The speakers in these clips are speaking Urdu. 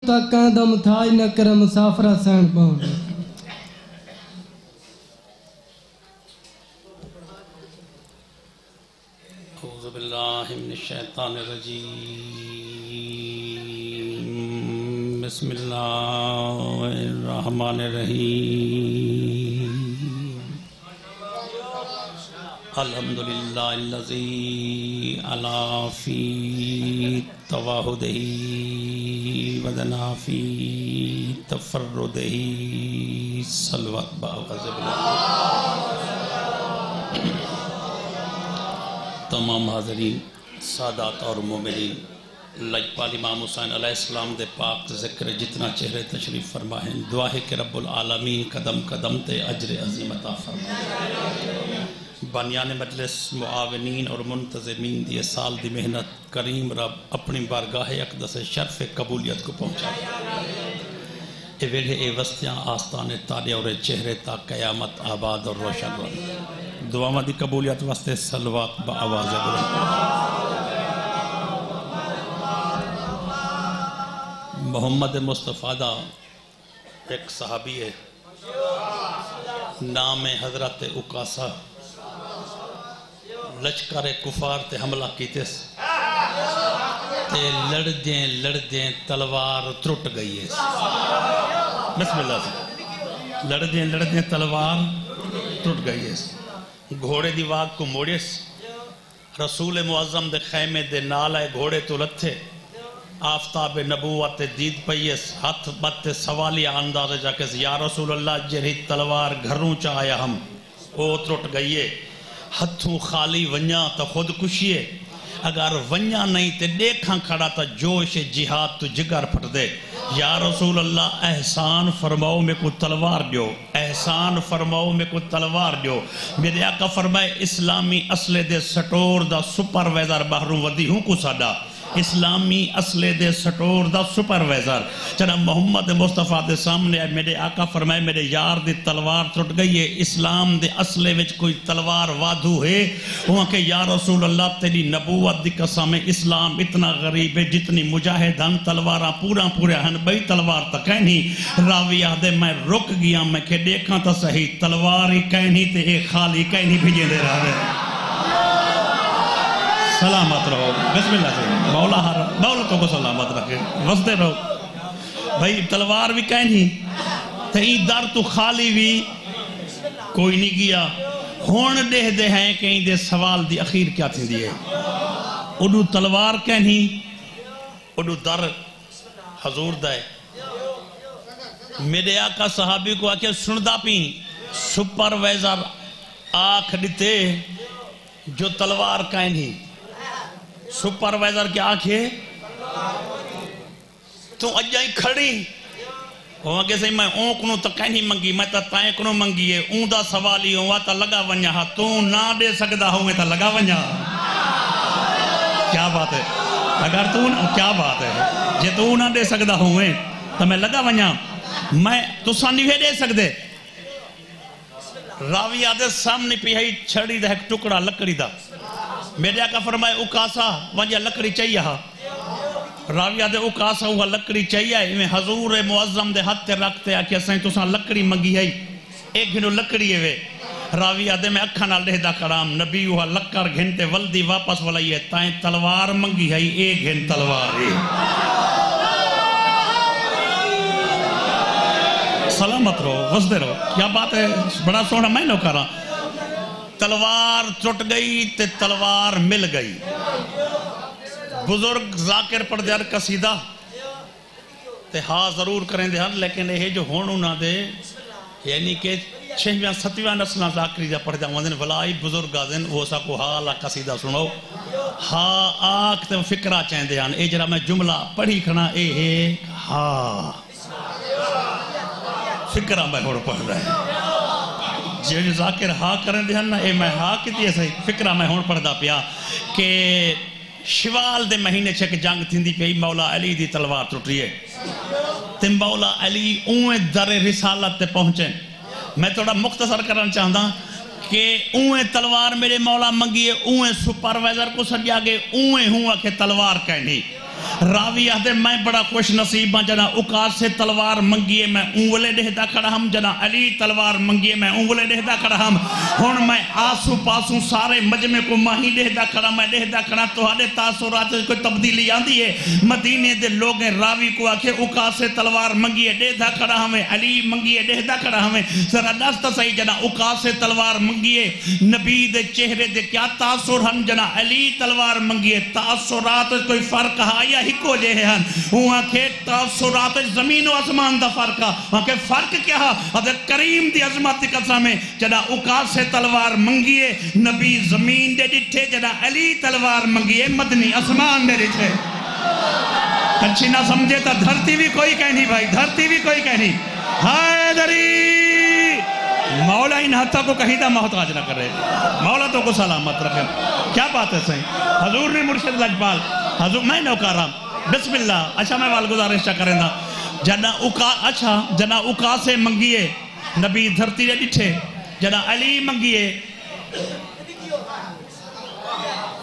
تکاں دم تھائی نہ کر مسافرہ سین پاؤں اعوذ باللہ من الشیطان الرجیم بسم اللہ الرحمن الرحیم الحمدللہ الذی علا فی تواہدہی ودنا فی تفردہی صلوات باغذب تمام حاضرین سادات اور مومنین لجپال امام حسین علیہ السلام دے پاک ذکر جتنا چہرے تشریف فرما ہے دعا ہے کہ رب العالمین قدم قدم تے اجر عظیم عطا فرما بانیان مجلس معاونین اور منتظمین دی سال دی محنت کریم رب اپنی بارگاہ اقدس شرف قبولیت کو پہنچا اے ویلے اے وستیاں آستان تارے اور چہرے تا قیامت آباد اور روشن رہا دعا دی قبولیت واسطے صلوات با آواز بلند محمد مصطفیٰ دا ایک صحابی ہے نام حضرت اقاسہ لشکر کفار تے حملہ کیتے تے لڑدیں تلوار ترٹ گئی ہے بسم اللہ سے لڑدیں تلوار ترٹ گئی ہے گھوڑے دی واگ کو موڑیس رسول معظم دے خیمے دے نالائے گھوڑے تو لتھے آفتاب نبوت دید پئیس ہاتھ بات سوالیہ انداز جا کہ یا رسول اللہ جرہی تلوار گھروں چاہیا ہم او ترٹ گئیے ہتھوں خالی ونیا تا خود کشیے اگر ونیا نہیں تے دیکھاں کھڑا تا جوش جہاد تو جگر پھٹ دے یا رسول اللہ احسان فرماؤ میں کو تلوار دیو احسان فرماؤ میں کو تلوار دیو میرے آقا فرمائے اسلامی اسلے دے سٹور دا سپرویزر باہروں ودی ہوں کو ساڑا اسلامی اسلے دے سٹور دا سپرویزر جناب محمد مصطفیٰ دے سامنے آئے میرے آقا فرمائے میرے یار دی تلوار ٹوٹ گئی ہے اسلام دے اسلے وچ کوئی تلوار وادھو ہے وہاں کہ یا رسول اللہ تیری نبوت دی قسم اسلام اتنا غریب ہے جتنی مجاہدان تلواراں پورا ہن بھئی تلوار تا کہنی راوی آدھے میں رک گیا میں کہ دیکھاں تا صحیح تلواری کہنی تے ایک خالی کہنی بھیجے دے رہا ہے سلامت رہو بسم اللہ سے مولا تو کو سلامت رکھے وستے رہو بھئی تلوار بھی کہیں تھی در تو خالی بھی کوئی نہیں کیا ہون دے ہیں کہیں دے سوال دی اخیر کیا تھی دیئے اڈو تلوار کہیں اڈو در حضور دائے میرے آقا صحابی کو آکے سندہ پین سپرویزر آنکھ دیتے جو تلوار کہیں سپرویزر کے آنکھیں تو اجائی کھڑی وہاں کے سے میں اون کنو تا کہیں منگی میں تا تائیں کنو منگی ہے اون دا سوالی ہوں تا لگا ونیا ہاں تو نہ دے سکتا ہوں تا لگا ونیا کیا بات ہے اگر تو کیا بات ہے جے تو نہ دے سکتا ہوں تا میں لگا ونیا میں تو سانی بھی دے سکتے راوی آدھے سامنے پی ہے چھڑی دا ایک ٹکڑا لکڑی دا میرے آقا فرمائے اکاسا وجہ لکڑی چاہیے ہاں راوی آدھے اکاسا ہوا لکڑی چاہیے میں حضور معظم دے ہاتھ رکھتے ہیں کہ اسیں تو ساں لکڑی منگی ہے ایک گھنو لکڑی ہے راوی آدھے میں اکھا نہ لہدہ کرام نبی ہوا لکڑ گھنتے ولدی واپس ولائی ہے تائیں تلوار منگی ہے ایک گھن تلوار ہے سلامت رہو غزدے رہو کیا بات ہے بڑا سونا میں نو کرا تلوار ٹوٹ گئی تے تلوار مل گئی بزرگ ذاکر پڑھ دے ہر قصیدہ تے ہاں ضرور کریں دے ہر لیکن یہ جو ہونوں نہ دے یعنی کہ 6ویں 7ویں نسلہ ذاکری جا پڑھ جاؤں ولائی بزرگ آدھن وہ سا کو حالا قصیدہ سنو ہاں آکھ تے فکرہ چاہیں دے ہن اے جرا میں جملہ پڑھی کھنا اے ہے ہاں فکرہ میں ہوڑ پڑھ رہا ہے جو ذاکر ہاں کریں دے ہن اے میں ہاں کتی ہے صحیح فکرہ میں ہوڑ پڑھ دا پیا کہ شوال دے مہینے چھے کہ جنگ تھی دی پئی مولا علی دی تلوار ٹوٹ رہی ہے تے مولا علی اویں در رسالت تے پہنچیں میں تھوڑا مختصر کرنا چاہتا کہ اویں تلوار میرے مولا منگیے اویں سپروائزر کو سجا گے اویں ہوا کہ تلوار کہنی راوی آدھے میں بڑا خوش نصیب ہاں جنا اکاس سے تلوار منگیے میں اونگلے ڈہدا کھڑا ہم جنا علی تلوار منگیے میں اونگلے ڈہدا کھڑا ہم ہون میں آسو پاسوں سارے مجمع کو ماہی ڈہدا کھڑا میں ڈہدا کھڑا تو ہاڑے تاثرات کوئی تبدیلی آندی ہے مدینے دے لوگیں راوی کو آکھے اکاس سے تلوار منگیے ڈہدا کھڑا ہمیں علی منگیے ڈہدا کھڑا ہمیں ذرا دستا صحیح جنا اکاس سے تلوار منگیے نبی دے چہرے دے کیا تاثر ہن جنا علی تلوار منگیے تاثرات کوئی فرق آیا ہی کو جے ہیں وہاں کے تاثرات زمین و آسمان دا فرق وہاں کے فرق کیا ہے حضرت کریم دی عظمت دی قسم ہے جنا اکاس سے تلوار منگیے نبی زمین دے ڈٹھے جنا علی تلوار منگیے مدنی آسمان دے ڈٹھے اچھی نہ سمجھے تا دھرتی بھی کوئی کہنی بھائی دھرتی بھی کوئی کہنی حیدری مولا ان حتیٰ کو کہیں دا محتاج نہ کرے مولا تو کو سلامت رکھے کیا بات ہے صحیح حضور نے مرشد لجبال حضور میں نوکارا بسم اللہ اچھا میں والگزارش چاہ کریں دا جنا اکا سے منگیے نبی دھرتی دے ڈٹھے جنا علی منگیے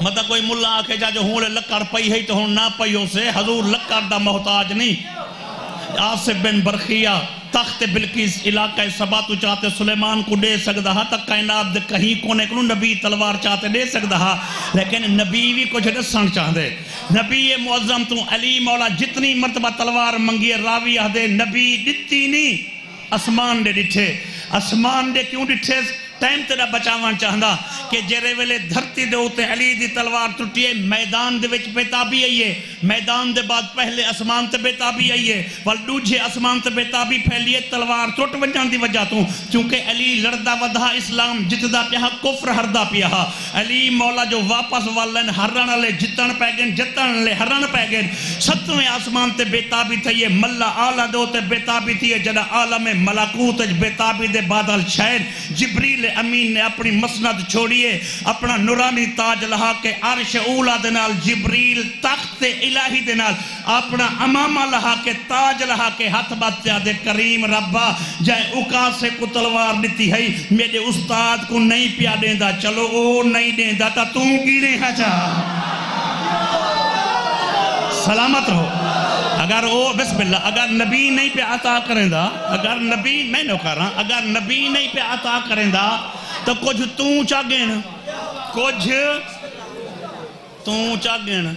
مطلب کوئی ملا آکے جا جو ہون لکڑ پئی ہے تو ہون نہ پئیوں سے حضور لکڑ دا محتاج نہیں آصف بن برخیہ تخت بلقیس علاقہ سبا تو چاہتے سلیمان کو دے سکتا ہا تک کائنات دے کہیں کونے کنو نبی تلوار چاہتے دے سکتا ہا لیکن نبی بھی کچھ دسان چاہتے نبی معظم تو علی مولا جتنی مرتبہ تلوار منگیے راوی آدھے نبی دتی نہیں اسمان دے ڈٹھے اسمان دے کیوں ڈٹھے ٹائم تیرا بچاوان چاہندا کہ جیرے ویلے دھرتی دے ہوتے علی دی تلوار ٹوٹیے میدان دے وچ بیتابی آئیے میدان دے بعد پہلے اسمان تے بیتابی آئیے والدوجھے اسمان تے بیتابی پھیلیے تلوار ٹوٹ ونجان دی وجہ تو چونکہ علی لڑدا ودھا اسلام جتدا پیہا کفر ہردا پیہا علی مولا جو واپس والن ہرن لے جتن پیگن جتن لے ہرن پیگن ستویں آسمان تے بیتابی تھئیے ملا آلہ دو تے بیتابی تھئیے جڑا عالم ملکوت بیتابی دے بادل شہر جبریل امین نے اپنی مسند چھوڑیے اپنا نورانی تاج لہا کے عرش اولا دنال جبریل تخت الہی دنال اپنا امامہ لہا کے تاج لہا کے ہاتھ باتیا دے کریم ربا جائے اکا سے کو تلوار دیتی ہے میرے استاد کو نہیں پیا دیندہ چلو او نہیں دیندہ تا تم کی نہیں ہے چاہ سلامت رہو اگر او بسم اللہ اگر نبی نہیں پہ عطا کریں دا اگر نبی میں نو کر رہا اگر نبی نہیں پہ عطا کریں دا تو کچھ توں چاگین کچھ توں چاگین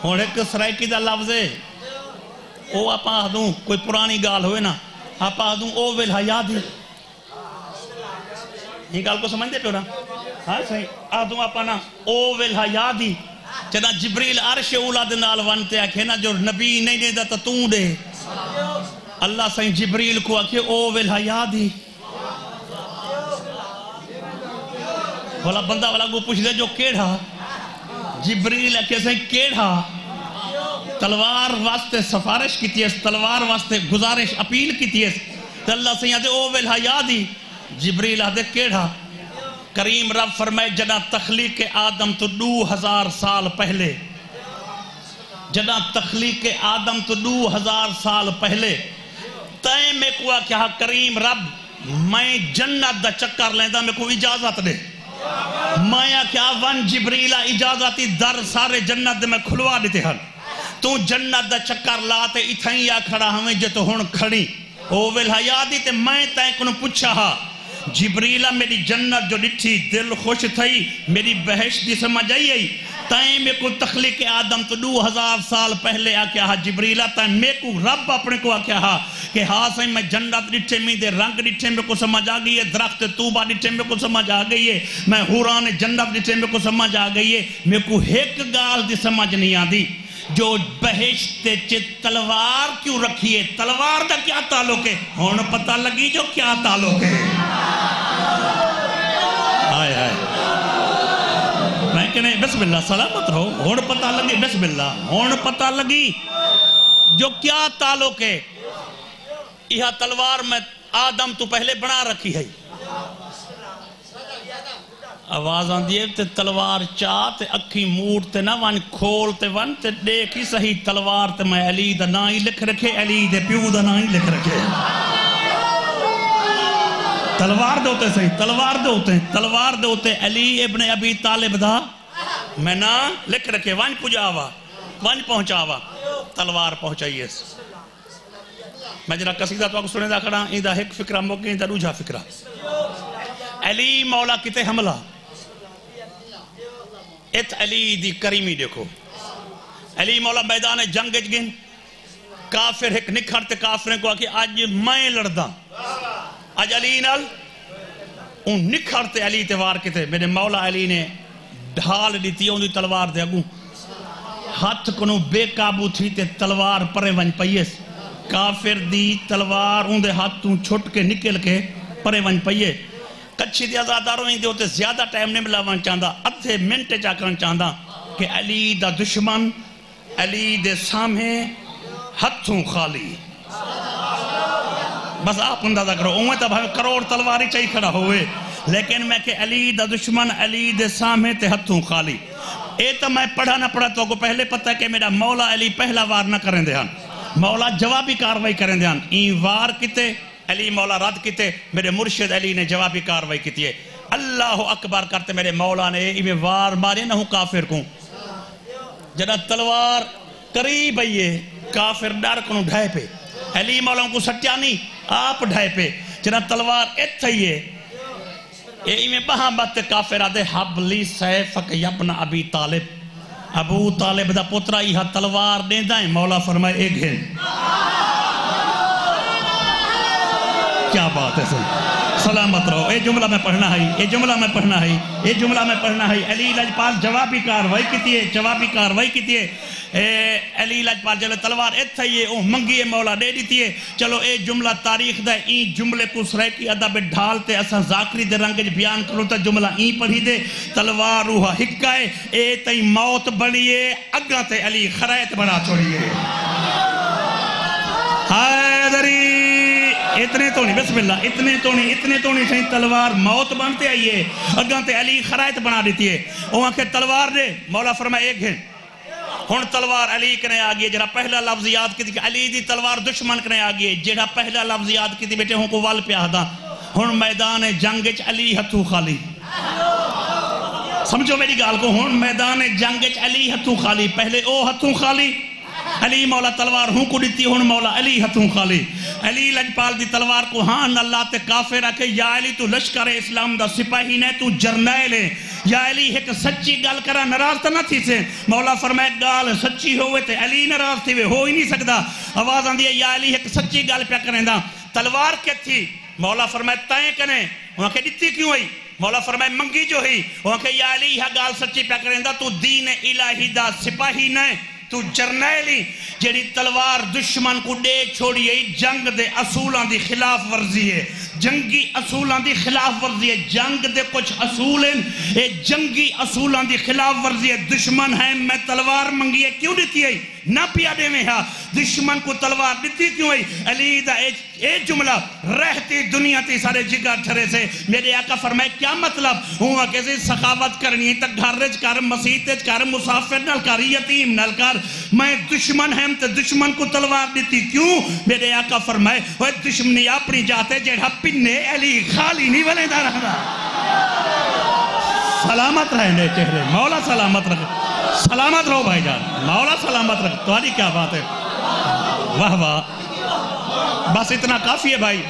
اور ایک سرائکی دا لفظ ہے او آپ آدھوں کوئی پرانی گال ہوئے نا آپ آدھوں او ویل حیات ہی یہ گال کو سمجھ دے پہ نا ہاں صحیح آدھوں آپ نا او ویل حیات ہی چنا جبریل عرش اولا دنال وانتے آکھے نا جو نبی نہیں دے دا تا توں دے اللہ سائیں جبریل کو آکھے او ویل حیات ہی والا بندہ والا کو پوچھ دے جو کیڑا جبریل آکھے سائیں کیڑا تلوار واسطے سفارش کی تیس تلوار واسطے گزارش اپیل کی تیس تو اللہ سائیں آدھے او ویل حیات ہی جبریل آدھے کیڑا کریم رب فرمائے جنا تخلیق آدم تو 2000 سال پہلے جنا تخلیق آدم تو 2000 سال پہلے تائیں میں کو کیا کریم رب میں جنت دا چکر لیندہ میں کو اجازت دے میں کیا ون جبریلہ اجازتی در سارے جنت دے میں کھلوا دیتے ہیں تو جنت دا چکر لاتے اتھائیں یا کھڑا ہمیں جو تو ہون کھڑی او ویل حیاتی تے میں تائیں کنو پوچھا ہاں جبریلہ میری جنت جو ڈٹھی دل خوش تھئی میری بہشت دی سمجھ آئی تائیں میں کو تخلیق آدم تو 2000 سال پہلے آکیا ہا جبریلہ تائیں میں کو رب اپنے کو آکیا ہا کہ ہاں سائیں میں جنت ڈٹھے میں دے رنگ ڈٹھے میں کو سمجھ آگئی ہے درخت توبہ ڈٹھے میں کو سمجھ آگئی ہے میں حوران جنت ڈٹھے میں کو سمجھ آگئی ہے میں کو ایک گال دی سمجھ نہیں آدھی جو بہشت چت تلوار کیوں رکھیے تلوار دا کیا تعلق ہے ہون پتہ لگی جو کیا تعلق ہے آئے آئے میں کہنے بسم اللہ سلامت رہو ہون پتہ لگی بسم اللہ ہون پتہ لگی جو کیا تعلق ہے یہ تلوار میں آدم تو پہلے بنا رکھی ہے آواز آن دیئے تے تلوار چاہ تے اکھی موڑ تے نہ وان کھول تے وان تے دیکھی صحیح تلوار تے میں علی دا نائی لکھ رکھے علی دے پیو دا نائی لکھ رکھے تلوار دوتے صحیح تلوار دوتے علی ابن ابی طالب دا میں نا لکھ رکھے وان پجاوا ون پہنچاوا تلوار پہنچائیے میں جنہا قصیدہ تو آپ سنے دا کھڑا ایدہ ایک فکرہ موقع ایدہ روجہ فکرہ علی مولا کتے حملہ ایت علی دی کریمی دیکھو علی مولا میدان جنگ گن کافر ایک نکھرتے کافریں کو آکے آج میں لڑدا آج علی نال ان نکھرتے علی تیوار کتے میرے مولا علی نے ڈھال دیتی ان دی تلوار دے اگوں ہاتھ کنو بے قابو تھی تے تلوار پرے ون پئیس کافر دی تلوار ان دے ہاتھوں چھٹ کے نکل کے پرے ون پئیے کچھی دی آزاداروں ہی دے ہوتے زیادہ ٹائم نہیں ملا ون چاندہ ادھے منٹ چا کرن چاندہ کہ علی دا دشمن علی دے سامنے ہاتھوں خالی بس آپ اندازہ کرو اوہ تا بھائی کروڑ تلواری چاہی کھڑا ہوئے لیکن میں کہ علی دا دشمن علی دے سامنے تے ہاتھوں خالی اے تو میں پڑھا نہ پڑھا تو کو پہلے پتہ ہے کہ میرا مولا علی پہلا وار نہ کریں دے ہاں مولا جوابی کاروائی کریں دے ہاں این وار کتے علی مولا رد کتے میرے مرشد علی نے جوابی کاروائی کتی ہے اللہ اکبر کرتے میرے مولا نے ایمیں وار مارے نہ ہوں کافر کو جنہ تلوار قریب آئیے کافر ڈر کنو ڈھائے پہ علی مولا کو سٹیا نہیں آپ ڈھائے پہ جنہ تلوار اتھائیے ایمیں بہاں بات کافر آدھے حبلی سیفک یبن ابی طالب ابو طالب دا پترہ یہ تلوار دیں دائیں مولا فرمائے ایک ہے کیا بات ہے سلامت رہو اے جملہ میں پڑھنا ہے اے جملہ میں پڑھنا ہے اے جملہ میں پڑھنا ہے علی لجپال جوابی کاروائی کیتی ہے جوابی کاروائی کیتی ہے علی لجپال جلے تلوار اتھائیے اوہ منگی مولا دے دیتی ہے چلو اے جملہ تاریخ دا این جملے کو سرے کی عدب ڈھالتے اسا ذاکری دے رنگ بیان کرو تا جملہ این پڑھی دے تلوار روحہ ہکائے اے تئی موت بڑھئے اگا تے علی خرائط بڑھا چھوڑیے حیدری اتنے تو نہیں بسم اللہ اتنے تو نہیں سہیں تلوار موت بنتے آئیے اگاں تے علی خرائط بنا دیتی ہے وہاں کے تلوار دے مولا فرمائے ایک ہے ہون تلوار علی کنے آگئے جڑا پہلا لفظ یاد کی تھی کہ علی دی تلوار دشمن کنے آگئے جڑا پہلا لفظ یاد کی تھی بیٹے ہوں کو وال پیاہ دا ہون میدان جنگچ علی ہتھو خالی سمجھو میری گال کو ہون میدان جنگچ علی ہتھو خالی پہلے او ہتھو خالی علی مولا تلوار ہوں کو دیتی ہون مولا علی ہتھوں خالی علی لجپال دی تلوار کو ہاں اللہ تے کافر رکھے یا علی تو لشکر اسلام دا سپاہی نے تو جرنیل ہے یا علی ایک سچی گال کرا نراز تا نہ تھی سے مولا فرمائے گال سچی ہوئے تے علی نراز تھی ہوئے ہو ہی نہیں سکتا آواز آن دیا یا علی ایک سچی گال پیا کریں دا تلوار کیا تھی مولا فرمائے تائیں کنے وہاں کے دیتی کیوں ہوئی مولا فرمائے منگی جو ہی وہاں کے یا علی ہے گال سچی پیا کریں دا تو دین الہی دا سپاہی نے تو جرنیلی جیڑی تلوار دشمن کو دے چھوڑی ہے جنگ دے اصولان دی خلاف ورزی ہے جنگی اصولان دی خلاف ورزی ہے جنگ دے کچھ اصول ہیں اے جنگی اصولان دی خلاف ورزی ہے دشمن ہے میں تلوار منگی ہے کیوں دیتی ہے نہ پیادے میں ہے دشمن کو تلوار دیتی کیوں ہے علی دا اے جملہ رہتی دنیا تی سارے جگر ٹھرے سے میرے آقا فرمائے کیا مطلب ہوا کیسے سخاوت کرنی ہے تک گھرج کر مسیحت کر مسافر نل کر یتیم نل کر میں دشمن ہم تے دشمن کو تلوار دیتی کیوں میرے آقا فرمائے وہ دشمنی اپنی جاتے جڑا پنے علی خالی نہیں بلے دا رہا سلامت رہنے چہرے مولا سلامت رہے سلامت رہو بھائی جان مولا سلامت رہے تمہاری کیا بات ہے واہ واہ بس اتنا کافی ہے بھائی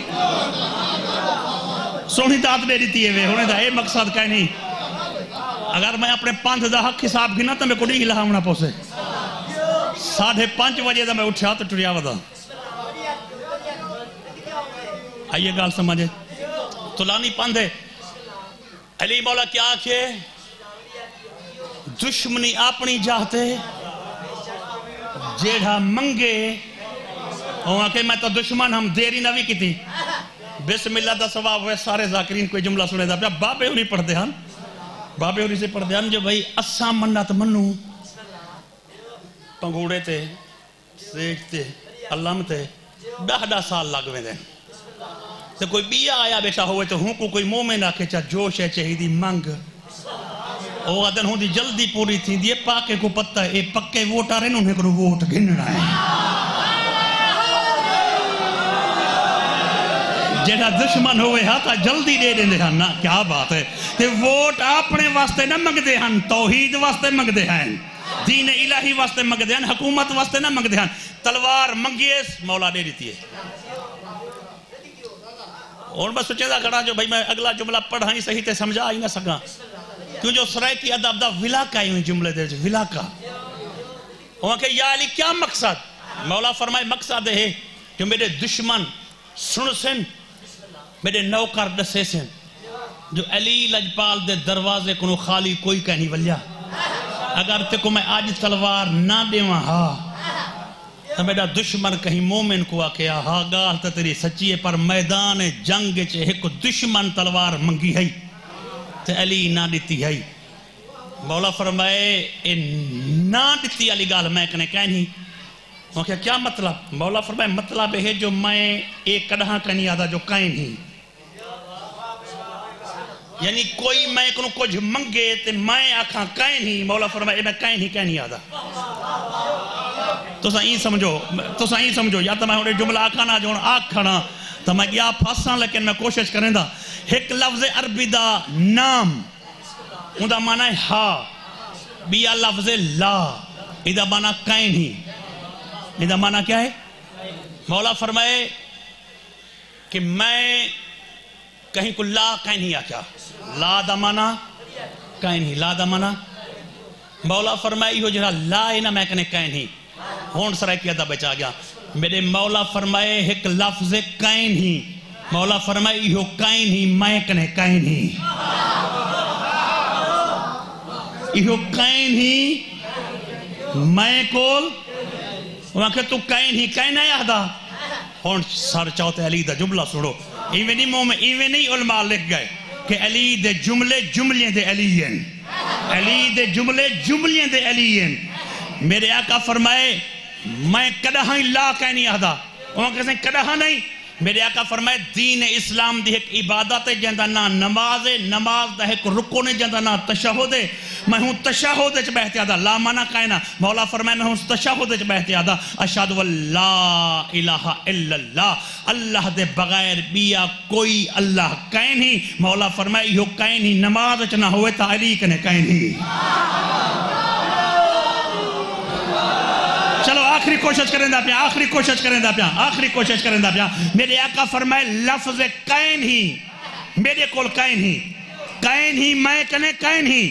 سونی داد دے دیتی ہے ہونے دا اے مقصد کہیں نہیں اگر میں اپنے 5 دا حق حساب گنا تو میں کو نہیں ہلا ہونا پوسے 5:30 بجے دا میں اٹھا تو ٹریا ودا آئیے گال سمجھے تلانی پندے علی مولا کیا آکھے دشمنی اپنی جاتے جیڑا منگے وہاں کہ میں تو دشمن ہم دیری نوی کی تھی بسم اللہ دا ثواب ہوئے سارے ذاکرین کوئی جملہ سنے دا پیا بابے ہونی پڑھ دے ہن بابے ہونی سے پڑھ دے ہن جو بھائی اساں منت منو پنگوڑے تے سیج تے علم تے 10 سال لگوے دیں تو کوئی بیا آیا بیٹا ہوئے تو ہوں کو کوئی مومن آکے چاہ جوش ہے چاہی دی منگ وہ آدن ہوں دی جلدی پوری تھی دیئے پاکے کو پتہ ہے پکے ووٹ آ رہے ہیں انہیں کو ووٹ گھننا ہے جیڑا دشمن ہوئے ہاں جلدی دے دیں دے ہاں نا کیا بات ہے تے ووٹ اپنے واسطے نہ منگ دے ہاں توحید واسطے منگ دے ہیں دین الہی واسطے منگ دیان حکومت واسطے نہ منگ دیان تلوار منگیس مولا دے دیتی ہے اور بس سوچے دا کھڑا جو بھائی میں اگلا جملہ پڑھا ہی صحیح تے سمجھا ہی نہ سکا کیوں جو سرائتی ادب دا ولاکہ ہی جملے دے جو ولاکہ وہاں کہ یا علی کیا مقصد مولا فرمائے مقصد ہے کہ میرے دشمن سن سن میرے نوکر دسے سن جو علی لجپال دے دروازے کنو خالی کوئی کہنی ولیا اگر تے کو میں آج تلوار نہ دے وہاں تو میرا دشمن کہیں مومن کو آکے ہاں گال تا تیری سچی ہے پر میدان جنگ چے ایک دشمن تلوار منگی ہے تے علی نہ دیتی ہے مولا فرمائے اے نہ دیتی علی گال میں کنے کہنی وہ کیا مطلب مولا فرمائے مطلب ہے جو میں ایک کڑھا کہنی آدھا جو کہیں ہی یعنی کوئی میں کنو کچھ منگے تے میں آکھاں کہیں ہی مولا فرمائے میں کہیں ہی کہنی آدھا تو سا ہی سمجھو یا تو میں ہونے جملہ آکھا نہ جو آکھانا تو میں گیا پھاساں لیکن میں کوشش کریں دا ایک لفظ عربی دا نام ان دا معنی ہے ہا بیا لفظ لا ادھا معنی کہیں ہی ادھا معنی کیا ہے مولا فرمائے کہ میں کہیں کو لا کہیں نہیں آکیا لا دا معنی کہیں نہیں لا دا معنی مولا فرمائے یہ جہاں لا ہے نا میں کہیں نہیں ہون سرائے کی ادھا بچا گیا میرے مولا فرمائے ایک لفظ کہیں نہیں مولا فرمائے یہ کہیں نہیں میں کہیں نہیں یہ کہیں نہیں میں کول وہاں کہ تو کہیں نہیں آدھا ہون سار چاہتے علی دا جملہ سنو ایویں نہیں علماء لکھ گئے کہ علی دے جملے جملیں دے علیین علی دے جملے جملیں دے علیین میرے آقا فرمائے میں کدہاں لا کہنی آدھا وہاں کہتے ہیں کدہاں نہیں میرے آقا فرمائے دین اسلام دی ایک عبادت ہے جندہ نہ نماز ہے نماز دا ایک رکن ہے جندہ نہ تشہد ہے میں ہوں تشہد چ بہتے آدھا لا معنی کہنا مولا فرمائے میں ہوں تشہد چ بہتے آدھا اشہدو اللہ الہ الا اللہ اللہ دے بغیر بیا کوئی اللہ کہیں نہیں مولا فرمائے یہ کہیں نہیں نماز چ نہ ہوئے تا علی کنے کہیں نہیں چلو آخری کوشش کریں دا پیا آخری کوشش کریں دا پیا میرے آقا فرمائے لفظ کہیں ہی میرے کول کہیں ہی میں کنے کہیں ہی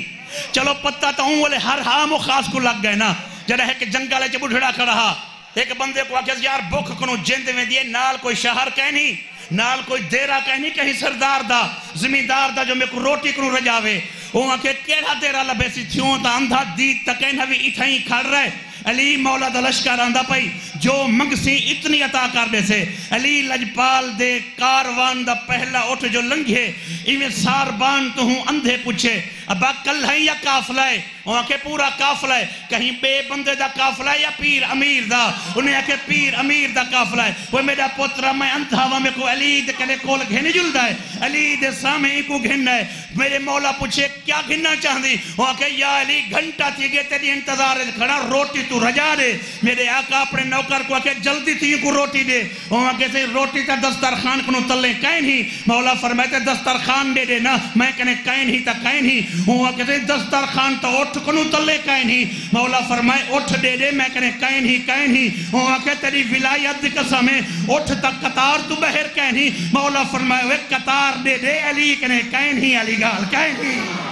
چلو پتہ تا ہوں والے ہر ہام و خاص کو لگ گئے نا جڑا ہے کہ جنگالے چے بڑھڑا کھڑا ایک بندے کو آکھے یار بک کنو جند میں دیئے نال کوئی شہر کہیں نال کوئی دیرہ کہیں کہیں سردار دا زمیندار دا جو میں کو روٹی کنو رجاوے وہاں کہ کیڑا دیرہ لبے سی تھیوں تا اندھا دید تا کہیں بھی اتھائیں کھڑ رہے علی مولا دا لشکر آندہ پئی جو منگ سی اتنی عطا کر دے سے علی لجپال دے کاروان دا پہلا اٹھ جو لنگھے ایویں ساربان تو ہوں اندھے پوچھے ابا کل ہے یا کافلہ ہے وہاں کہ پورا کافلہ ہے کہیں بے بندے دا کافلہ ہے یا پیر امیر دا انہیں کہ پیر امیر دا کافلہ ہے وہ میرا پترہ میں اندھا میں کو علی دے کنے کول گھنے جلدہ ہے علی دے سامنے کو گھننا ہے میرے مولا پوچھے کیا گھننا چاہتی وہاں کہ یا علی گھنٹہ تھی گئے تیری انتظار ہے کھڑا روٹی تو رجا دے میرے آقا اپنے نوکر کو کہ جلدی تھی کو روٹی دے وہاں کہتے روٹی تا دسترخان کنو تلے کہیں نہیں مولا فرمائے دسترخان دے دے نا میں کہنے کہیں نہیں تا کہیں نہیں وہاں کہتے دسترخان تا اٹھ کنو تلے کہیں نہیں مولا فرمائے اٹھ دے دے میں کہنے کہیں نہیں وہاں کہ تیری ولایت دی قسم ہے اٹھ تک قطار تو بہر کہیں نہیں مولا فرمائے وہ قطار دے دے علی کہنے کہیں نہیں علی گال کہیں نہیں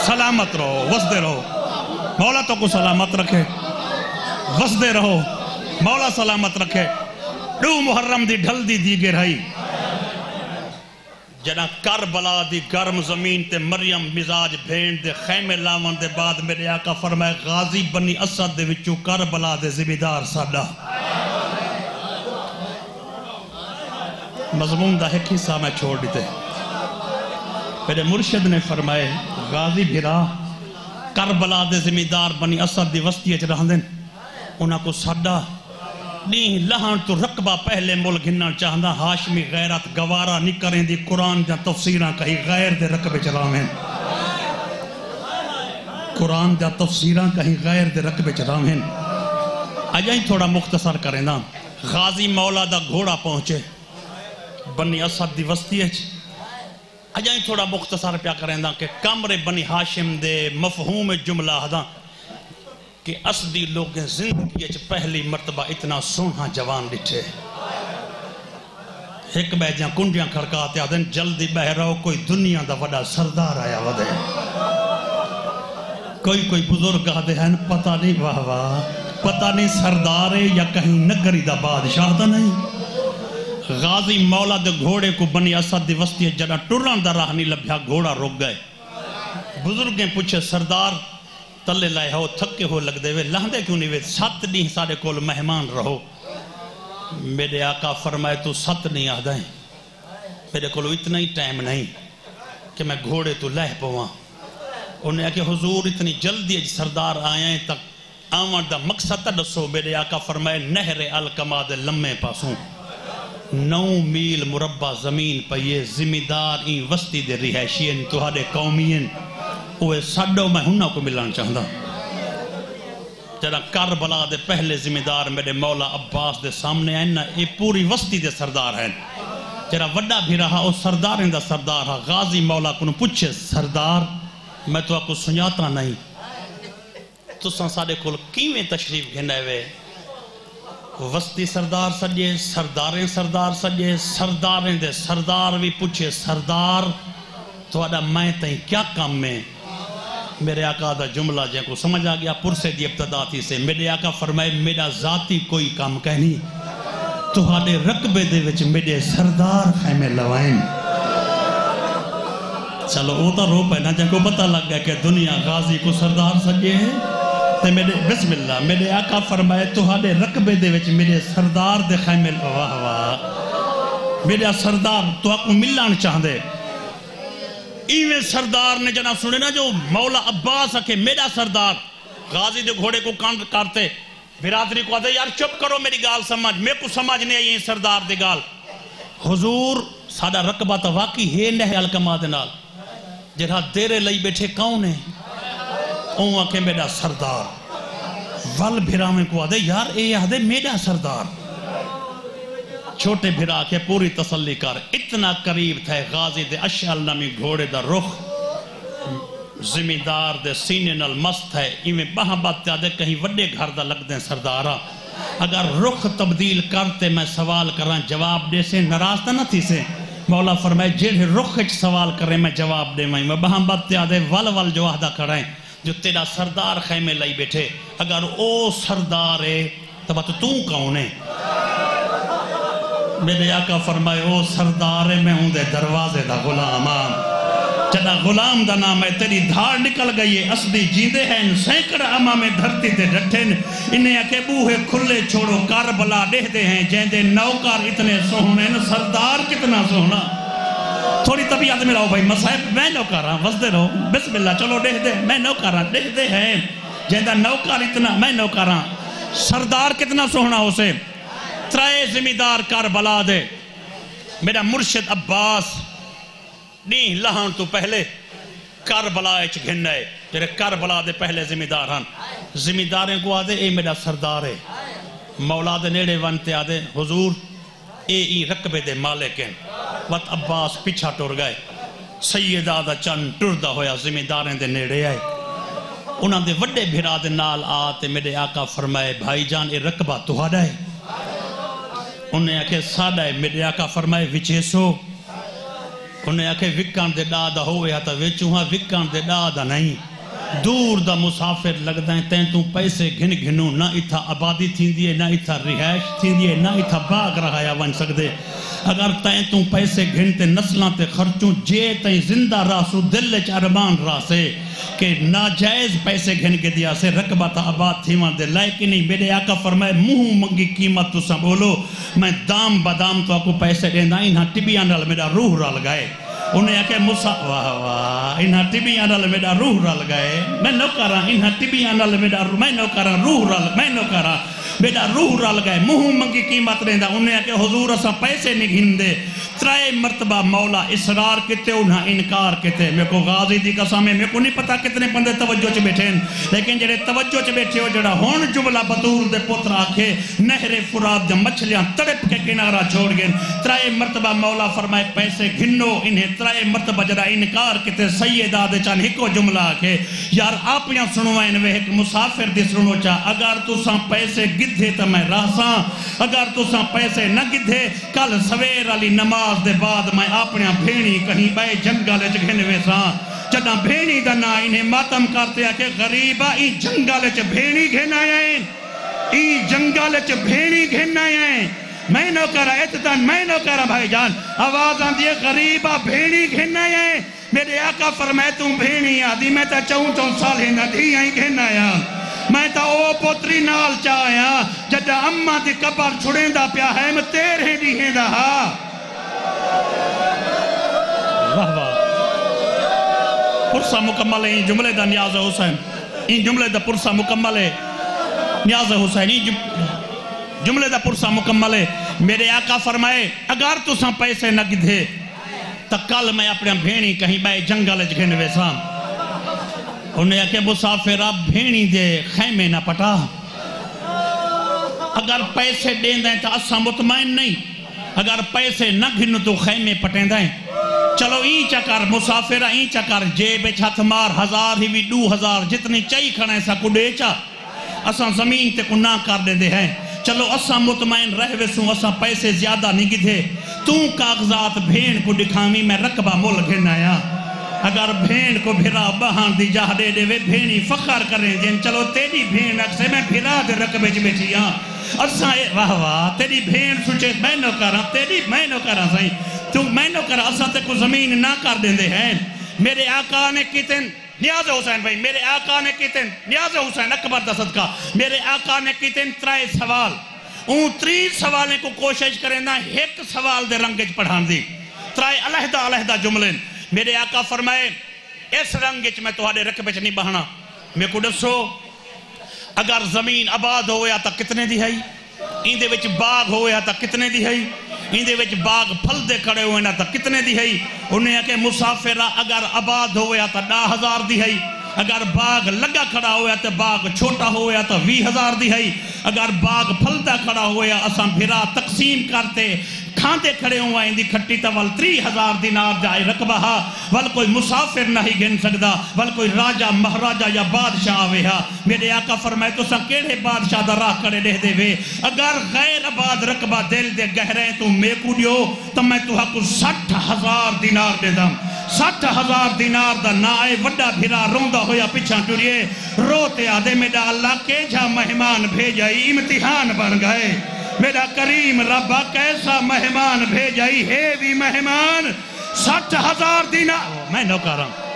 سلامت رہو وسدے رہو مولا تو کو سلامت رکھے وسدے رہو مولا سلامت رکھے دو محرم دی ڈھل دی دیگر ہے جنا کربلا دی گرم زمین تے مریم مزاج بھین دے خیمے لاون دے بعد میرے آقا فرمائے غازی بنی اسد دے وچو کربلا دے زمیدار ساڈا مضمون دا ایک حصہ میں چھوڑ دیتے میرے مرشد نے فرمائے غازی بھیرا کربلا دے زمیدار بنی اسد دی وسطی اچھ رہن دیں انہاں کو ساڈا نہیں لہن تو رقبہ پہلے مل گھننا چاہندہ ہاشمی غیرت گوارا نہیں کریں دی قرآن جا تفسیرہ کہیں غیر دے رقبے چراویں قرآن جا تفسیرہ کہیں غیر دے رقبے چراویں آجائیں تھوڑا مختصر کریں نا غازی مولا دا گھوڑا پہنچے بنی اسد دی وسطی ہے اجائیں تھوڑا مختصر پیا کریں دا کہ کمر بنی ہاشم دے مفہوم جملہ دا کہ اسدی لوگ زندگی اچھ پہلی مرتبہ اتنا سونا جوان ڈٹھے ایک بیجاں کنڈیاں کھڑکاتے آدھیں جلدی بہ رہو کوئی دنیا دا وڈا سردار آیا ودے کوئی بزرگ آدھے ہیں پتہ نہیں واہ واہ پتہ نہیں سردار ہے یا کہیں نگری دا بادشاہ دا نہیں غازی مولا دے گھوڑے کو بنی اسد دی وسطی جڑا ٹران دا راہ نہیں لبھیا گھوڑا رک گئے بزرگیں پوچھے سردار تلے لائے ہو تھکے ہو لگ دے وے لہندے کیوں نہیں وے 7 نہیں سارے کول مہمان رہو میرے آقا فرمائے تو 7 نہیں آدھائیں میرے کولو اتنا ہی ٹائم نہیں کہ میں گھوڑے تو لہ پواں انہیں کہ حضور اتنی جلدی سردار آئیں تک آمد دا مقصد دسو میرے آقا فرمائے نہر الکما دے لمے پاسوں 9 میل مربع زمین پئیے ذمہ دار این وسطی دے رہائشین تہاڈے قومین اوے ساڈو میں ہنہ کو ملان چاہتا جڑا کربلا دے پہلے ذمہ دار میرے مولا عباس دے سامنے آئیں نا یہ پوری وسطی دے سردار ہیں جڑا وڈا بھی رہا او سردار دا سردار ہا غازی مولا کو پوچھے سردار میں تو آپ کو سنجاتا نہیں تو سارے کول کیویں تشریف گھنے وے وسطی سردار سجے سرداریں سردار سجے سرداریں دے سردار بھی پوچھے سردار تو اڈا میں تائیں کیا کام میں میرے آقا دا جملہ جن کو سمجھ آ گیا پرسے دی ابتدا تھی سے میرے آقا فرمائے میرا ذاتی کوئی کام کہنی تو ہاڈے رقبے دے وچ میرے سردار خیمے لوائیں چلو وہ تو رو پہ نا جن کو پتہ لگ گیا کہ دنیا غازی کو سردار سجے ہے تے میرے بسم اللہ میرے آقا فرمائے تو ہاڈے رقبے دے وچ میرے سردار دے خیمے واہ واہ میرے سردار تو آپ کو ملان چاہ دے ایویں سردار نے جنا سنے نا جو مولا عباس کہ میرا سردار غازی دے گھوڑے کو کانڈ کرتے برادری کو آدھے یار چپ کرو میری گال سمجھ میں کو سمجھ نہیں آئی سردار دے گال حضور سادہ رقبہ تا واقعی ہے نہ الکما دے نال جڑا دیرے لئی بیٹھے کون ہے اوہ کہ میرا سردار ول بھرامیں کو آدھے یار اے آدھے میرا سردار چھوٹے بھرا کے پوری تسلی کر اتنا قریب تھے غازی دے اشعل نامی گھوڑے دا رخ ذمہ دار دے سینے نال مست ہے ایویں بہاں بات آدھے کہیں وڈے گھر دا لگ دیں سردارہ اگر رخ تبدیل کرتے میں سوال کریں جواب دے سے ناراض نہ تھی سے مولا فرمائے جیڑے رخ سوال کریں میں جواب دے میں بہاں بات آدھے ول جو آدھا کریں جو تیرا سردار خیمے لئی بیٹھے اگر او سردار ہے تو بات تو کون ہے میرے آقا فرمائے او سردار میں ہوں دے دروازے دا غلام جدا غلام دا نام ہے تیری دھار نکل گئی ہے اسدی جیندے ہیں سینکڑ اما میں دھرتی تے ڈٹھن انہیں اکے بوہے کھلے چھوڑو کربلا دے دے ہیں جیندے نوکار اتنے سوہنے سردار کتنا سوہنا تھوڑی طبیعت میں رہو بھائی مسائب میں نوکاراں وزدے رہو بسم اللہ چلو دے دے میں نوکاراں دے دے ہیں جیندہ نوکار اتنا میں نوکاراں سردار کتنا سوہنا ہو سے ترائے ذمہ دار کربلا دے میرا مرشد عباس نہیں لہاں تو پہلے کربلا اچھ گھنائے تیرے کربلا دے پہلے ذمہ دار ہن ذمہ داریں کو آدھے اے میرا سردار ہے مولا دے نیڑے ونتے آدھے حضور اے رقبے دے مالکیں وقت عباس پیچھا ٹور گئے سیدہ دا چند ٹردہ ہویا ذمہ داریں دے نیڑے آئے انہاں دے وڈے بھرا دے نال آتے میرے آقا فرمائے بھائی جان اے رقبہ تو ہاڈا ہے انہیں آکے ساڑھا ہے میرے آقا فرمائے وچیسو انہیں آکے وکان دے ڈادا ہوئے ہاتا ویچوہاں وکان دے ڈادا نہیں دور دا مسافر لگ دائیں تین تو پیسے گھن گھنو نہ اتھا آبادی تھین دیئے نہ اتھا رہائش تھین دیئے نہ اتھا باغ رہا یا ون سکتے اگر تین تو پیسے گھنتے نسلان تے خرچوں جے تین زندہ راسو دل چارمان راسے کہ ناجائز پیسے گھن کے دیا سے رقبہ تا آباد تھیوان دے لیکن نہیں میرے آقا فرمائے منہ منگی قیمت تو سا بولو میں دام بدام تو آپ کو پیسے دینا انہاں ٹبیاں نال میرا روح رال گئے انہیں آکے واہ واہ انہاں ٹبیاں نال میرا روح رال گئے میں نو کراں انہاں ٹبیاں نال میرا میں نو کراں روح رال میں نو کراں بیٹا روح رل گئے منہ منگی قیمت رہندا انہیں کہ حضور اسا پیسے نہیں گھندے 3 مرتبہ مولا اصرار کتے انہاں انکار کتے میں کو غازی دی قسم ہے میں کو نہیں پتا کتنے بندے توجہ چ بیٹھے ہیں لیکن جڑے توجہ چ بیٹھے ہو جڑا ہون جملہ بطول دے پتر آکھے نہر فرات جا مچھلیاں تڑپ کے کنارہ چھوڑ گئے 3 مرتبہ مولا فرمائے پیسے گھنو انہیں 3 مرتبہ جڑا انکار کتے سیدہ دے چان ہکو جملہ آکھے یار آپیاں سنوائن وہ ایک مسافر دی سنو چا اگر تو ساں پیسے گدھے تا میں رہساں اگر تو ساں پیسے نہ گدھے کل سویر علی نماز دے بعد میں اپنے بھینی کہیں بے جنگل چ گھنوے ساں جدہ بھینی دا نا انہیں ماتم کرتے ہیں کہ غریبہ ای جنگل چ بھینی گھن آئیں ای جنگل چ بھینی گھن آئیں میں نو کرا اتدان میں نو کرا بھائی جان آواز آن دیئے غریبہ بھینی گھن آئیں میرے آقا فرمائے تم بھینی آدھی میں تا 4 سال ہی نہ دھی آئیں گھن آیا میں تا او پوتری نال چاہیا جدہ اممہ دی قبر چھڑیں دا پیا ہے میں تیرے دیئے دا ہاں واہ واہ پرسہ مکمل ہے این جملے دا نیاز حسین این جملے دا پرسہ مکمل ہے نیاز حسین این جملے دا پرسہ مکمل ہے میرے آقا فرمائے اگر تو ساں پیسے نہ گدھے تا کل میں اپنے بھینی کہیں بے جنگل جگن ویساں انہیں کہ مسافرہ بھینی دے خیمے نہ پٹا اگر پیسے دیں دیں تا اسا مطمئن نہیں اگر پیسے نہ گھنو تو خیمے پٹیں دیں چلو این چکر مسافرہ این چکر جیب چھت مار 1000 ہی بھی 2000 جتنی چاہی کھڑے سا کو دے چا اسا زمین تے کو نہ کر دے ہیں چلو اسا مطمئن رہ ویسوں اسا پیسے زیادہ نہیں گدھے تو کاغذات بھین کو دکھامی میں رقبہ مول گھن آیا اگر بھین کو بھرا بہان دی جاہ دے دے وے بھینی فخر کریں جن چلو تیری بھین اکسے میں بھرا دے رقبے چ بیٹھی ہاں اسا واہ واہ تیری بھین سوچے میں نو کراں تیری میں نو کراں سائیں تو میں نو کراں اسا تے کو زمین نہ کر دیں دے ہیں میرے آقا نے کتن نیاز حسین بھائی میرے آقا نے کتن نیاز حسین اکبر دا صدقہ میرے آقا نے کتن 3 سوال اون 3 سوالیں کو کوشش کریں نا ایک سوال دے رنگج پڑھان دی 3 علیحدہ علیحدہ جملیں میرے آقا فرمائے اس رنگج میں تہاڈے رقبے چ نہیں بہنا میں کو دسو اگر زمین آباد ہویا تا کتنے دی ہے این دے وچ باغ ہویا تا کتنے دی ہے این دے وچ باغ پھل دے کھڑے ہوئے نا تا کتنے دی ہے انہیں کہ مسافرہ اگر آباد ہویا تا 10,000 دی ہے اگر باغ لگا کھڑا ہویا تا باغ چھوٹا ہویا تا 20,000 دی ہے اگر باغ پھلتا کھڑا ہویا اساں بھرا تقسیم کرتے کھاندے کھڑے ہوا اندی کھٹی تا ول 3000 دینار جائے رقبہ ہا ول کوئی مسافر نہیں گن سکدا ول کوئی راجہ مہراجہ یا بادشاہ آوے ہا میرے آقا فرمائے تو سا کیڑے بادشاہ دا راہ کرے دے دے وے اگر غیر آباد رقبہ دل دے گہرے تو میں کو دیو تو میں تو حق 60,000 دینار دے دم 60,000 دینار دا نائے وڈا بھیرا روندہ ہویا پچھا ٹوریے روتے آدھے میڈا اللہ کے جا مہمان بھیجائی امتحان بن گئے میرا کریم ربا کیسا مہمان بھیجائی ہے بھی مہمان 60,000 دینار میں نو کر رہا ہوں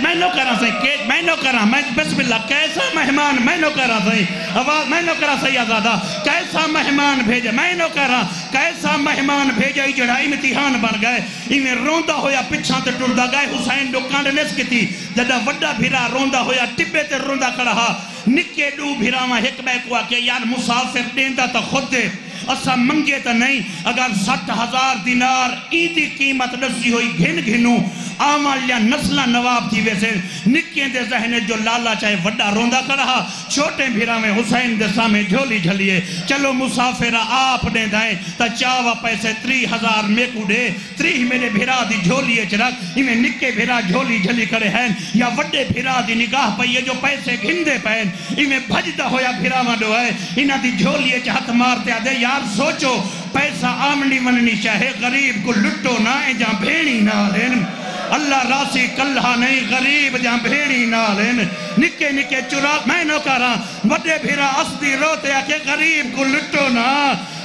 میں نو کر رہا ہوں میں بسم اللہ کیسا مہمان میں نو کر رہا ہوں آواز میں نو کر رہا سید آزادہ کیسا مہمان بھیجا میں نو کر رہا کیسا مہمان بھیجائی جڑا امتحان بن گئے انہیں روندہ ہویا پچھاں تے ٹردہ گئے حسین ڈکانڈ نس کی تھی جدہ وڈا بھیرا روندہ ہویا ٹپے تے روندہ کھڑا نکے ڈو بھیراما ایک بے کو آکے یار مسافر دیندہ تا خود دے اسا منگے تا نہیں اگر 60,000 دینار ایدی قیمت نسی ہوئی گھن گھنوں آمال یا نسلہ نواب تھی ویسے نکے دے ذہنے جو لالا چاہے وڈا روندہ کرہا چھوٹے بھیرا میں حسین دے سامنے جھولی جھلیے چلو مسافرہ آپ نے دائیں تا چاوہ پیسے 3,000 میں کو دے 3 میرے بھیرا دی جھولیے چرک انہیں نکے بھیرا جھولی جھلی کرے ہیں یا وڈے بھیرا دی نگاہ پہ یہ جو پیسے گھندے پہن انہیں بھجدہ ہویا بھیرا مڈو ہے انہیں دی جھولیے چاہت مارتے آدھے یار سوچو پیسہ آمنی مننی چاہے غریب کو لٹو نہ جہاں بھیڑی نہ لین اللہ راسی کلہا نہیں غریب جہاں بھیڑی نہ لین نکے نکے چراغ میں نو کر رہا وڈے بھیرا اسدی روتے آکے غریب کو لٹو نہ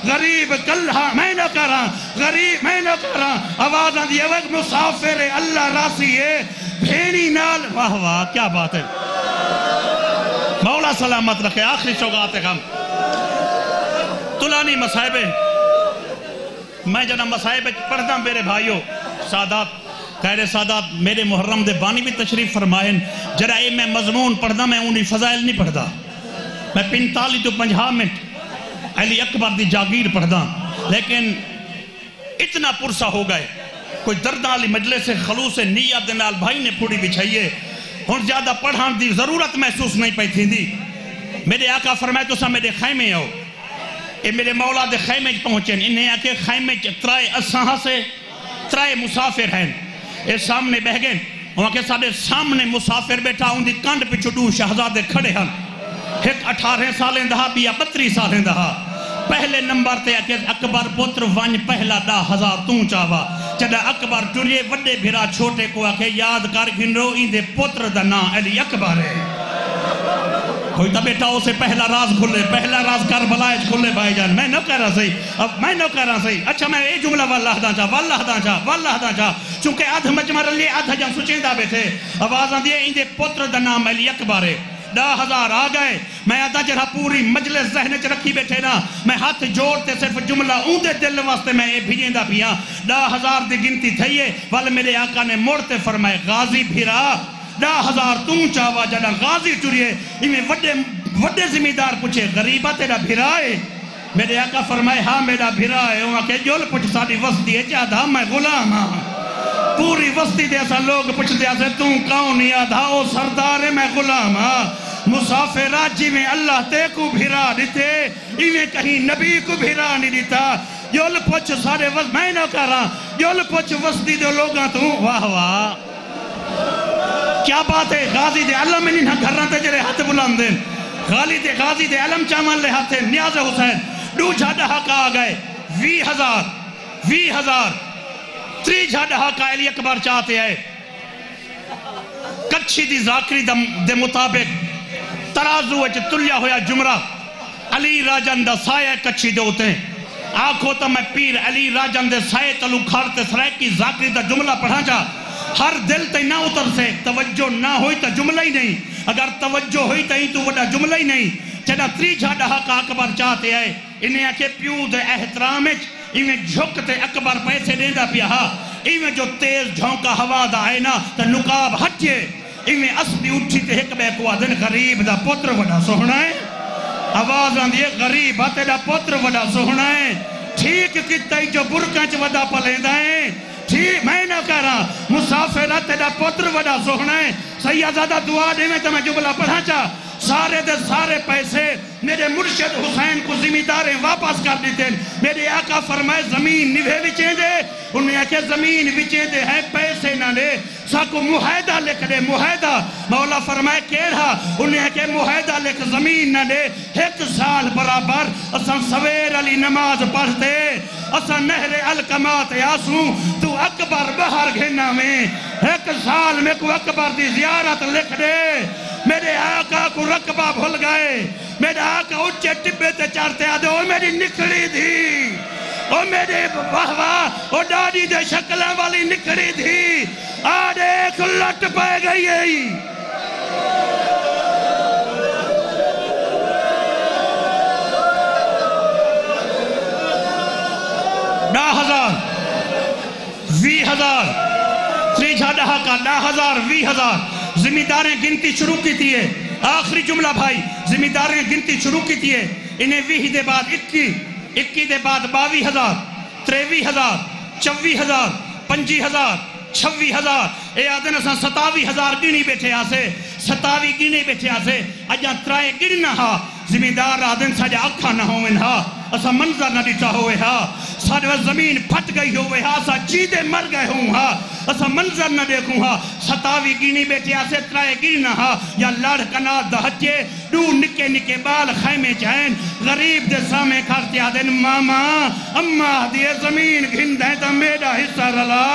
غریب کلہا میں نو کر رہا غریب میں نو کر رہا آواز آن دیئے وقت مسافر اللہ راسی ہے بھیڑی نال واہ واہ کیا بات ہے مولا سلامت رکھے آخری سوگات ہم طلانی مسائبے میں جنہ مسائبے پڑھتا ہوں میرے بھائیوں سادات خیر سادات میرے محرم دے بانی بھی تشریف فرمائیں جرائے میں مضمون پڑھتا میں انہی فضائل نہیں پڑھتا میں 45 تو 50 منٹ علی اکبر دی جاگیر پڑھدا لیکن اتنا پرسا ہو گئے کوئی درداں علی مجلس خلوص نیت دنال بھائی نے پوڑی بچھائیے ہن زیادہ پڑھان دی ضرورت محسوس نہیں پئی تھی دی میرے آقا فرمائے تو سا میرے خیمے آؤ اے میرے مولا دے خیمے پہنچیں انہیں آکے خیمے ترائے اساں سے ترائے مسافر ہیں اے سامنے بہ گئے وہاں کے سارے سامنے مسافر بیٹھا ان دی کانڈ پہ چھڑو شہزادے کھڑے ہیں ایک 18 سالیں دہا بیا 32 سالیں دہا پہلے نمبر تے کہ اکبر پتر ون پہلا 10,000 توں چاہوا چڑھا اکبر ٹریے وڈے بھیرا چھوٹے کو آکے یاد کر گھنرو ان دے پتر دا نا علی اکبر ہے کوئی تا بیٹا اسے پہلا راز کھلے پہلا راز کربلائج کھلے بھائی جان میں نہ کہہ رہا صحیح اب میں نہ کہہ رہا صحیح اچھا میں اے جملہ واللہ دا چاہ چونکہ آدھ مجمع رلی آدھ جان سچیندہ بیٹھے آوازاں دیئے ان دے پتر دا نام علی اکبر ہے 10,000 آ گئے میں آدھا جرہا پوری مجلس ذہن چ رکھی بیٹھے نا میں ہاتھ جوڑتے صرف جملہ اون دے دل واسطے میں بھیجیندہ پیا 10,000 دی گنتی تھئیے وال میرے آقا نے موڑتے فرمائے غازی بھیرا 10,000 توں چاہوا جڑا غازی ٹریے انہیں وڈے زمیندار پوچھے غریبہ تیرا بھیرا ہے میرے آقا فرمائے ہاں میرا بھیرا ہے وہاں کہ جول پوچھ ساری وسطی ہے چاہتا میں غلام ہاں پوری وسطی دے ایسا لوگ پوچھ دے ایسے توں کون یا دھا او سردار میں غلام ہاں مسافرہ جی میں اللہ تے کو بھیرا دیتے انہیں کہیں نبی کو بھیرا نہیں دیتا یول پوچھ سارے وسط میں نہ کر رہا یول پوچھ وسطی دے لوگاں توں واہ واہ کیا بات ہے غازی دے علم میں نہیں گھر رہتے جرے ہاتھ بلان دیں غازی دے علم چامان لے ہاتھ نیاز حسین دو جھاڑا کا آ گئے 20,000 تری جھاڑا کا علی اکبر چاہتے ہیں کچھی دی ذاکری دے مطابق ترازو اچھ تلیہ ہویا جمرہ علی راجن دا سایہ کچھی دے ہوتے ہیں آنکھوں تا میں پیر علی راجن دے سایہ تلو کھارتے سرائے کی ذاکری دا جملہ پڑھا جا ہر دل تے نہ اتر سے توجہ نہ ہوئی تا جملہ ہی نہیں اگر توجہ ہوئی تا ہی تو وڈا جملہ ہی نہیں چنا تری جھاڑا کا اکبر چاہتے ہیں انہیں آکے پیو دے احترام انہیں جھکتے اکبر پیسے دیندہ پیا انہیں جو تیز جھونکا ہوا دا آئے نا تا نقاب ہٹھے انہیں اصلی اٹھی تے ایک بے کو آدن غریب دا پتر وڈا سوہنا ہے آواز آندھئے غریب آتے دا پتر وڈا سوہنا ہے ٹھیک کتا ہی جو برکانچ وڈا پلیندہ ہے ٹھیک میں نہ کہہ رہا مسافرہ تیرا پتر وڈا سوہنا ہے سیدہ دعا دے میں تمہیں جملہ پڑھا چاہ سارے دے سارے پیسے میرے مرشد حسین کو زمینداریں واپس کر دیتے میرے آقا فرمائے زمین نوے بچیں دے انہیں آکے زمین بچیں دے ہیں پیسے نہ لے ساکو معاہدہ لکھ دے معاہدہ مولا فرمائے کیڑا انہیں آکے معاہدہ لکھ زمین نہ لے 1 سال برابر اساں سویر علی نماز پڑھتے اساں نہر القمات یاسوں تو اکبر بہر گھنا میں 1 سال میں کو اکبر دی زیارت لکھ دے میرے آقا کو رقبہ بھول گئے میرے آقا اچھے ٹبے تے چارتے آدھے او میری نکڑی تھی او میرے واہ واہ او ڈاڈی دے شکلیں والی نکڑی تھی آدھے ایک لٹ پہ گئی ہے ڈا 20,000 تری جھاڑا کا 10,000 20,000 زمینداریں گنتی شروع کی تھی ہے آخری جملہ بھائی زمینداریں گنتی شروع کی تھی ہے انہیں 20 دے بعد 21 دے بعد 22,000 23,000 24,000 25,000 26,000 اے آدھن اساں 27,000 گنی بیٹھے آسے 27 گنی بیٹھے آسے اجاں ترائے گننا ہا زمیندار آدھن ساجا اکھا نہ ہوئن ہا اسا منظر نہ دیتا ہوئے ہا ساڑھے زمین پھٹ گئی ہوئے ہا اسا چیدے مر گئے ہوں ہا اسا منظر نہ دیکھوں ہا 27 گینی بیٹھے آسے ترائے گینی نہ ہا یا لڑ کنات دہجے دو نکے نکے بال خیمے چاہیں غریب دے سامے کھارتے آدھن ماما اممہ دیئے زمین گھندیں تا میرا حصہ رلا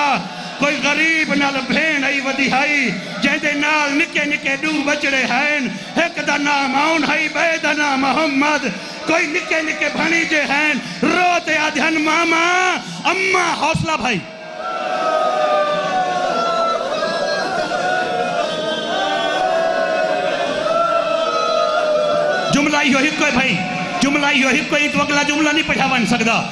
کوئی غریب نال بھین آئی ودی ہائی جہدے نال نکے نکے دو بچڑے ہیں ایک دا نام آن ہائی بے دا نام محمد کوئی نکے نکے بھنی جے ہیں روتے آدھن ماما اممہ حوصلہ بھائی جملہ ہی ہوئی کوئی بھائی جملہ ہی ہوئی کوئی تو اگلا جملہ نہیں پڑھا بن سکتا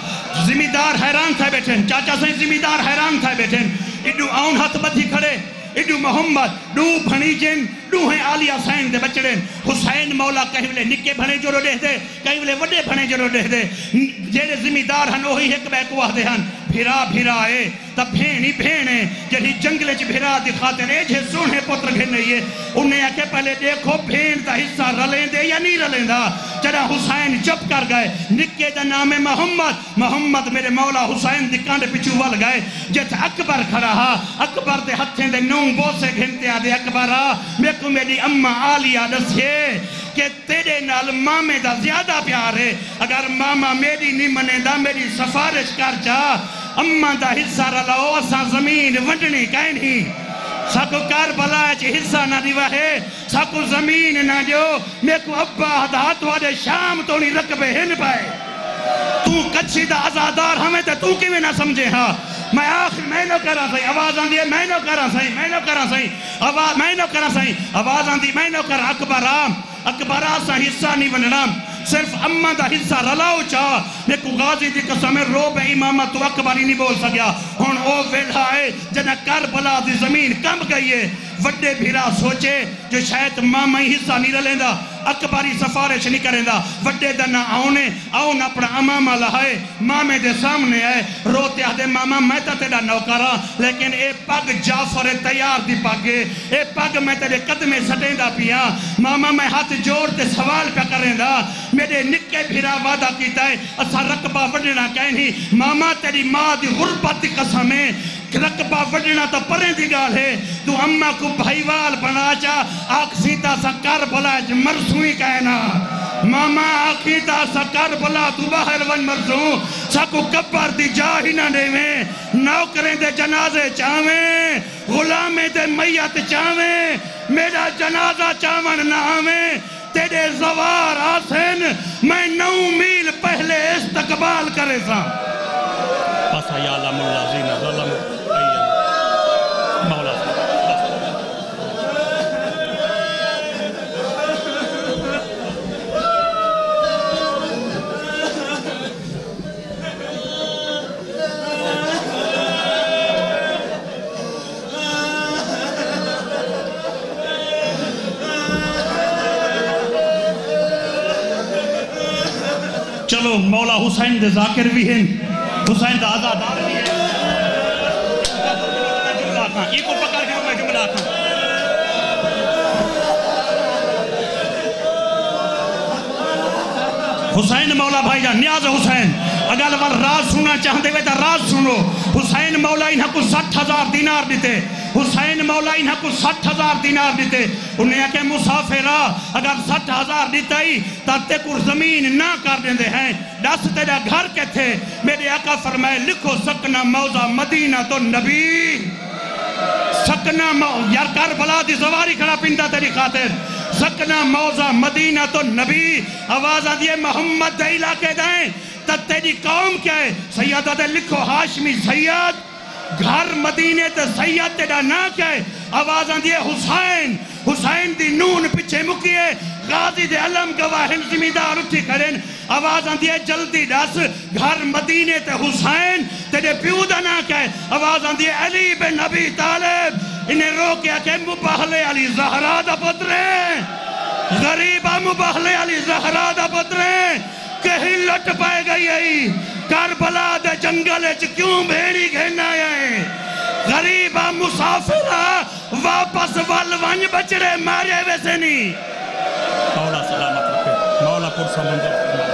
زمیندار حیران تھا بیٹھیں چاچا سے زمیندار حیران تھا بیٹھیں ایڈو آن ہاتھ بدھی کھڑے ایڈو محمد دو بھنی جن دوہیں آلی حسین دے بچڑے حسین مولا کہیں ویلے نکے بھنے جو رو دے دے کہیں ویلے وڈے بھنے جو رو دے دے جیڑے زمیندار ہن وہی ایک بے کو آدھے ہن بھیرا بھیرا ہے تا بھینی بھینے جڑی جنگلے چ بھیرا دی خاطر اے جے سونے پتر گھن نہیں ہے انہیں آکے پہلے دیکھو بھین دا حصہ رلیں دے یا نہیں رلیں دا جڑا حسین جب کر گئے نکے دا نام محمد میرے مولا حسین دی کانڈ پچھو وال گئے جت اکبر کھڑا ہا اکبر دے ہتھیں دے نوں بوسے گھنتے آدھے اکبر میں کو میری اممہ آلیہ دسے کہ تیرے نال مامے دا زیادہ پیار ہے اگر ماما میری نہیں منے دا میری سفارش کر جا اممہ دا حصہ رلاؤ اسا زمین ونڈنی کہیں نہیں ساکو کربلا چی حصہ نہ دیوا ہے ساکو زمین نہ جو میں کو ابا ہدات وادے شام تو نہیں رکبے ہن پائے تو کچھی دا ازادار ہمیں تے تو کیویں نہ سمجھے ہاں میں آخر میں نو کرا سہی آواز آن دیئے میں نو کرا سہی آواز آن دی میں نو کرا اکبرہ سا حصہ نہیں بننا صرف اممہ دا حصہ رلاؤ چاہ لیکو غازی دی قسم روب امامہ تو اکبری نہیں بول سکیا ہون او ویلہ ہے جنہ کربلا دی زمین کم گئی ہے وڈے بھیرا سوچے جو شاید ماما ہی حصہ نہیں رلیں دا اکبری سفارش نہیں کریں دا وڈے دنہ آؤن اپنا امامہ لہائے مامے دے سامنے آئے روتے آدھے ماما میں تا تیرا نوکرا لیکن اے پاگ جعفر تیار دی پاگے اے پاگ میں تیرے قدمے سٹیں دا پیا ماما میں ہاتھ جوڑ تے سوال پہ کریں دا میرے نکے بھیرا وعدہ کیتا ہے اسا رقبہ وڈنا کہیں ماما تیری ماں دی غربت دی قسمیں رقبہ وڈنا تو پریں دی گال ہے تو اممہ کو بھائیوال بنا چا آکھ سیتا سا کربلا مرسوئی کہنا ماما آکھیتا سا کربلا تو باہر ون مرسوں ساکو کبر دی جاہی نہ دیویں نوکریں دے جنازے چاہویں غلامیں دے میت چاہویں میرا جنازہ چاہون نہ آویں تیرے زوار آسین میں 9 میل پہلے استقبال کرے سا پسا یا علم اللہ زینہ ظلم مولا چلو مولا حسین دے ذاکر بھی ہیں حسین دا آزادار بھی ہیں یہ کو پکڑ کے میں جملہ آتا حسین مولا بھائی جان نیاز حسین اگر وہ راز سننا چاہتے ہوئے تو راز سنو حسین مولا انہاں کو 60,000 دینار دیتے حسین مولا انہاں کو 60,000 دینار دیتے انہیں کہ مسافرہ اگر 60,000 دیتا ہی تاتے کو زمین نہ کر دیندے ہیں دس تیرا گھر کے تھے میرے آقا فرمائے لکھو سکنہ موضع مدینہ تو نبی سکنہ یار کربلا دی زواری کھڑا پندہ تیری خاطر سکنہ موضع مدینہ تو نبی آواز آدھیے محمد دے علاقے دائیں تب تیری قوم کیا ہے سیدہ دے لکھو ہاشمی سید گھر مدینے تے سید تیرا نا کیا ہے آواز آدھیے حسین دی نون پچھے مکیے غازی دے علم گواہن زمیدار اٹھی کریں آواز آدھیے جلدی دس گھر مدینے تے حسین تیرے پیو دا نا کیا ہے آواز آدھیے علی بن ابی طالب انہیں روکیا کہ مباہلے علی زہرا دا پتریں غریبہ مباہلے علی زہرا دا پتریں کہیں لٹ پائے گئی ہے کربلا دے جنگلے کیوں بھیڑی گھننا ہے غریبہ مسافرہ واپس والوانج بچڑے مارے ویسے نہیں مولا سلامت رکھے مولا پرسا منظر